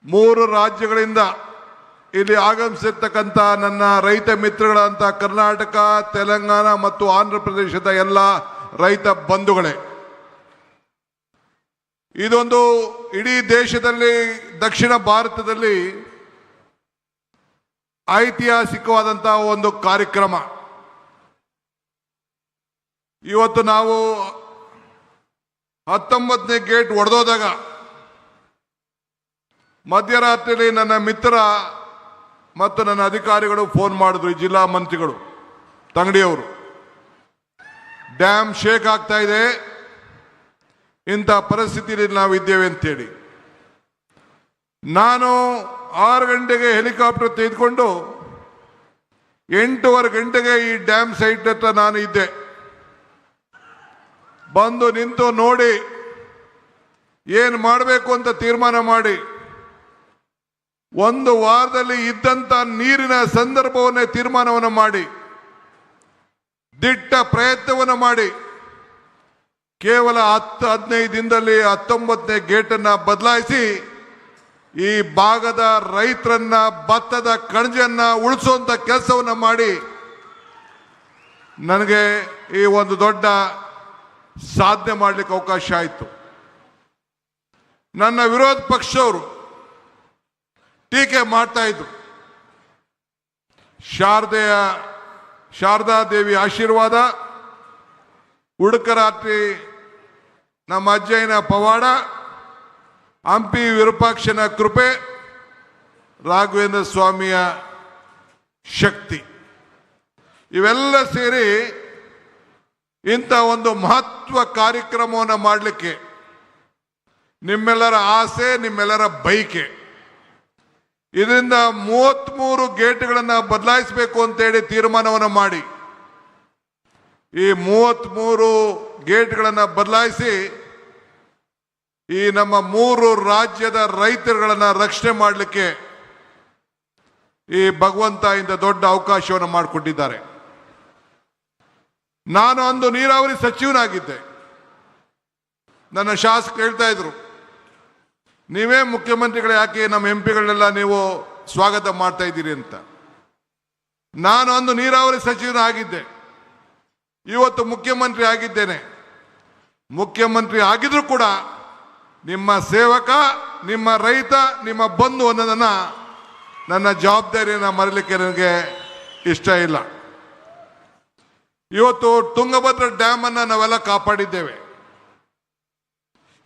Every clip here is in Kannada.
ಮೂರು ರಾಜ್ಯಗಳಿಂದ ಇಲ್ಲಿ ಆಗಮಿಸಿರ್ತಕ್ಕಂಥ ನನ್ನ ರೈತ ಮಿತ್ರಗಳಂತ ಕರ್ನಾಟಕ, ತೆಲಂಗಾಣ ಮತ್ತು ಆಂಧ್ರ ಪ್ರದೇಶದ ಎಲ್ಲ ರೈತ ಬಂಧುಗಳೇ, ಇದೊಂದು ಇಡೀ ದೇಶದಲ್ಲಿ, ದಕ್ಷಿಣ ಭಾರತದಲ್ಲಿ ಐತಿಹಾಸಿಕವಾದಂತಹ ಒಂದು ಕಾರ್ಯಕ್ರಮ. ಇವತ್ತು ನಾವು 19ನೇ ಗೇಟ್ ಒಡೆದೋದಾಗ ಮಧ್ಯರಾತ್ರಿಯಲ್ಲಿ ನನ್ನ ಮಿತ್ರ ಮತ್ತು ನನ್ನ ಅಧಿಕಾರಿಗಳು ಫೋನ್ ಮಾಡಿದ್ರು, ಈ ಜಿಲ್ಲಾ ಮಂತ್ರಿಗಳು ತಂಗಡಿಯವರು, ಡ್ಯಾಮ್ ಶೇಕ್ ಆಗ್ತಾ ಇದೆ, ಇಂಥ ಪರಿಸ್ಥಿತಿಯಲ್ಲಿ ನಾವಿದ್ದೇವೆ ಅಂತೇಳಿ. ನಾನು 6 ಗಂಟೆಗೆ ಹೆಲಿಕಾಪ್ಟರ್ ತೆಗೆದುಕೊಂಡು 8:15 ಗಂಟೆಗೆ ಈ ಡ್ಯಾಮ್ ಸೈಟ್ ಹತ್ರ ನಾನು ಇದ್ದೆ. ಬಂದು ನಿಂತು ನೋಡಿ ಏನು ಮಾಡಬೇಕು ಅಂತ ತೀರ್ಮಾನ ಮಾಡಿ, ಒಂದು ವಾರದಲ್ಲಿ ಇದ್ದಂಥ ನೀರಿನ ಸಂದರ್ಭವನ್ನೇ ತೀರ್ಮಾನವನ್ನು ಮಾಡಿ, ದಿಟ್ಟ ಪ್ರಯತ್ನವನ್ನು ಮಾಡಿ, ಕೇವಲ 10-15 ದಿನದಲ್ಲಿ 19ನೇ ಗೇಟನ್ನು ಬದಲಾಯಿಸಿ ಈ ಭಾಗದ ರೈತರನ್ನ, ಭತ್ತದ ಕಣಜನ್ನ ಉಳಿಸುವಂತ ಕೆಲಸವನ್ನು ಮಾಡಿ ನನಗೆ ಈ ಒಂದು ದೊಡ್ಡ ಸಾಧನೆ ಮಾಡಲಿಕ್ಕೆ ಅವಕಾಶ ಆಯಿತು. ನನ್ನ ವಿರೋಧ ಪಕ್ಷದವರು ಟೀಕೆ ಮಾಡ್ತಾ ಇದ್ರು. ಶಾರದಾ ದೇವಿ ಆಶೀರ್ವಾದ, ಉಡುಕರಾತ್ರಿ ನಮ್ಮ ಅಜ್ಜಯ್ಯನ ಪವಾಡ, ಹಂಪಿ ವಿರೂಪಾಕ್ಷನ ಕೃಪೆ, ರಾಘವೇಂದ್ರ ಸ್ವಾಮಿಯ ಶಕ್ತಿ, ಇವೆಲ್ಲ ಸೇರಿ ಇಂಥ ಒಂದು ಮಹತ್ವ ಕಾರ್ಯಕ್ರಮವನ್ನು ಮಾಡಲಿಕ್ಕೆ ನಿಮ್ಮೆಲ್ಲರ ಆಸೆ, ನಿಮ್ಮೆಲ್ಲರ ಬಯಕೆ. ಇದರಿಂದ 33 ಗೇಟ್ಗಳನ್ನು ಬದಲಾಯಿಸಬೇಕು ಅಂತೇಳಿ ತೀರ್ಮಾನವನ್ನು ಮಾಡಿ, ಈ 33 ಗೇಟ್ಗಳನ್ನು ಬದಲಾಯಿಸಿ ಈ ನಮ್ಮ 3 ರಾಜ್ಯದ ರೈತರುಗಳನ್ನು ರಕ್ಷಣೆ ಮಾಡಲಿಕ್ಕೆ ಈ ಭಗವಂತ ಇಂಥ ದೊಡ್ಡ ಅವಕಾಶವನ್ನು ಮಾಡಿಕೊಟ್ಟಿದ್ದಾರೆ. ನಾನು ಅಂದು ನೀರಾವರಿ ಸಚಿವನಾಗಿದ್ದೆ. ನನ್ನ ಶಾಸಕರು ಹೇಳ್ತಾ ಇದ್ರು, ನೀವೇ ಮುಖ್ಯಮಂತ್ರಿಗಳು, ಯಾಕೆ ನಮ್ಮ MP ಗಳನ್ನೆಲ್ಲ ನೀವು ಸ್ವಾಗತ ಮಾಡ್ತಾ ಇದ್ದೀರಿ ಅಂತ. ನಾನು ಅಂದು ನೀರಾವರಿ ಸಚಿವನಾಗಿದ್ದೆ, ಇವತ್ತು ಮುಖ್ಯಮಂತ್ರಿ ಆಗಿದ್ದೇನೆ. ಮುಖ್ಯಮಂತ್ರಿ ಆಗಿದ್ರು ಕೂಡ ನಿಮ್ಮ ಸೇವಕ, ನಿಮ್ಮ ರೈತ, ನಿಮ್ಮ ಬಂಧು ಅನ್ನೋದನ್ನು, ನನ್ನ ಜವಾಬ್ದಾರಿಯನ್ನು ಮರೀಲಿಕ್ಕೆ ನನಗೆ ಇಷ್ಟ ಇಲ್ಲ. ಇವತ್ತು ತುಂಗಭದ್ರಾ ಡ್ಯಾಮ್ ಅನ್ನು ನಾವೆಲ್ಲ ಕಾಪಾಡಿದ್ದೇವೆ.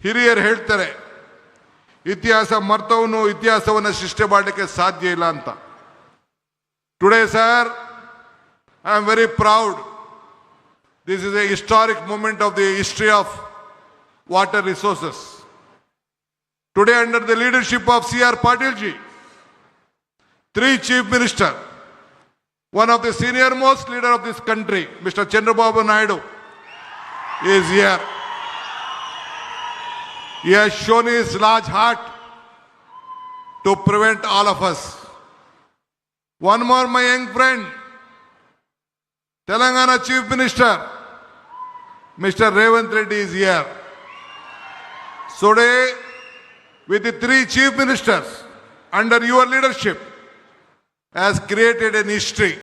ಹಿರಿಯರು ಹೇಳ್ತಾರೆ, ಇತಿಹಾಸ ಮರ್ತವನು ಇತಿಹಾಸವನ್ನು ಸೃಷ್ಟಿ ಮಾಡಲಿಕ್ಕೆ ಸಾಧ್ಯ ಇಲ್ಲ ಅಂತ. Today sir, I am very proud. This is a historic moment of the history of water resources. Today, under the leadership of C.R. Patil ji, 3 chief ministers, one of the senior most leader of this country, Mr. Chandrababu Naidu, is here. He has shown his large heart to prevent all of us. One more, my young friend, Telangana Chief Minister, Mr. Revant Reddy is here. So today, with the 3 chief ministers under your leadership, has created an history.